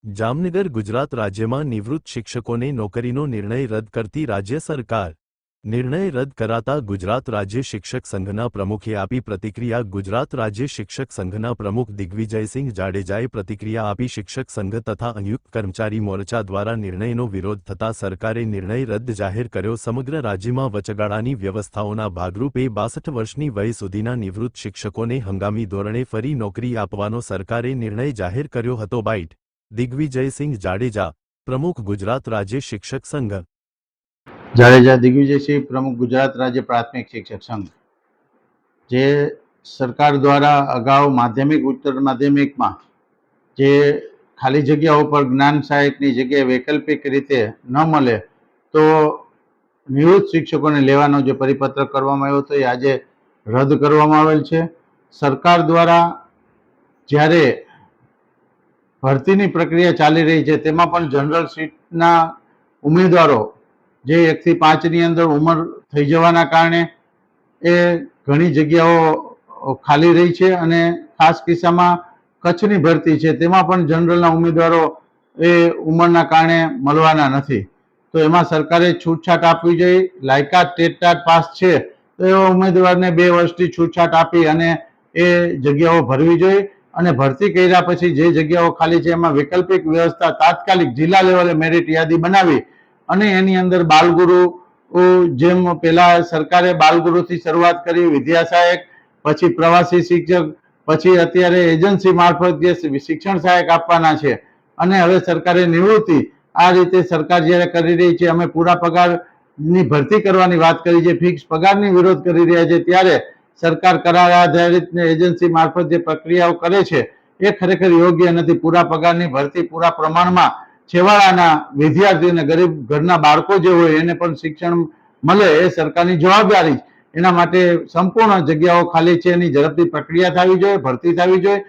જામનગર ગુજરાત રાજ્યમાં નિવૃત્ત શિક્ષકોને નોકરીનો નિર્ણય રદ કરતી રાજ્ય સરકાર। નિર્ણય રદ કરાતા ગુજરાત રાજ્ય શિક્ષક સંઘના પ્રમુખે આપી પ્રતિક્રિયા। ગુજરાત રાજ્ય શિક્ષક સંઘના પ્રમુખ દિગ્વિજયસિંહ જાડેજાએ પ્રતિક્રિયા આપી। શિક્ષક સંઘ તથા સંયુક્ત કર્મચારી મોરચા દ્વારા નિર્ણયનો વિરોધ થતા સરકારે નિર્ણય રદ જાહેર કર્યો। સમગ્ર રાજ્યમાં વચગાળાની વ્યવસ્થાઓના ભાગરૂપે 62 વર્ષની વય સુધીના નિવૃત્ત શિક્ષકોને હંગામી ધોરણે ફરી નોકરી આપવાનો સરકારે નિર્ણય જાહેર કર્યો હતો। બાઇટ દિગ્વિજયસિંહ જાડેજા, પ્રમુખ ગુજરાત રાજ્ય શિક્ષક સંઘ। જાડેજા દિગ્વિજયસિંહ, પ્રમુખ ગુજરાત રાજ્ય પ્રાથમિક શિક્ષક સંઘ। જે સરકાર દ્વારા અગાઉ માધ્યમિક ઉચ્ચતર માધ્યમિકમાં જે ખાલી જગ્યાઓ પર જ્ઞાન સહાયકની જગ્યાએ વૈકલ્પિક રીતે ન મળે તો નિવૃત્ત શિક્ષકોને લેવાનો જે પરિપત્ર કરવામાં આવ્યો હતો એ આજે રદ કરવામાં આવેલ છે। સરકાર દ્વારા જ્યારે ભરતીની પ્રક્રિયા ચાલી રહી છે તેમાં પણ જનરલ સીટના ઉમેદવારો જે 1 થી 5ની અંદર ઉંમર થઈ જવાના કારણે એ ઘણી જગ્યાઓ ખાલી રહી છે અને ખાસ કિસ્સામાં કચ્છની ભરતી છે તેમાં પણ જનરલના ઉમેદવારો એ ઉંમરના કારણે મળવાના નથી। તો એમાં સરકારે છૂટછાટ આપવી જોઈએ। લાયકાત ટેટ પાસ છે તો એવા ઉમેદવારને 2 વર્ષથી છૂટછાટ આપી અને એ જગ્યાઓ ભરવી જોઈએ અને ભરતી કર્યા પછી જે જગ્યાઓ ખાલી છે એમાં વૈકલ્પિક વ્યવસ્થા તાત્કાલિક જિલ્લા લેવલે મેરિટ યાદી બનાવી અને એની અંદર બાલગુરુ જેમ પેલા સરકારે બાલગુરુથી શરૂઆત કરી, વિદ્યા સહાયક, પછી પ્રવાસી શિક્ષક, પછી અત્યારે એજન્સી મારફત જે શિક્ષણ સહાયક આપવાના છે અને હવે સરકારે નિવૃત્તિ, આ રીતે સરકાર જ્યારે કરી રહી છે, અમે પૂરા પગારની ભરતી કરવાની વાત કરી છે, ફિક્સ પગારની વિરોધ કરી રહ્યા છે, ત્યારે સરકાર કરાર આધારિત એજન્સી મારફત જે પ્રક્રિયાઓ કરે છે એ ખરેખર યોગ્ય નથી। પૂરા પગારની ભરતી પૂરા પ્રમાણમાં છેવાડાના વિદ્યાર્થીઓને, ગરીબ ઘરના બાળકો જે હોય એને પણ શિક્ષણ મળે એ સરકારની જવાબદારી। એના માટે સંપૂર્ણ જગ્યાઓ ખાલી છે એની ઝડપથી પ્રક્રિયા થવી જોઈએ, ભરતી થવી જોઈએ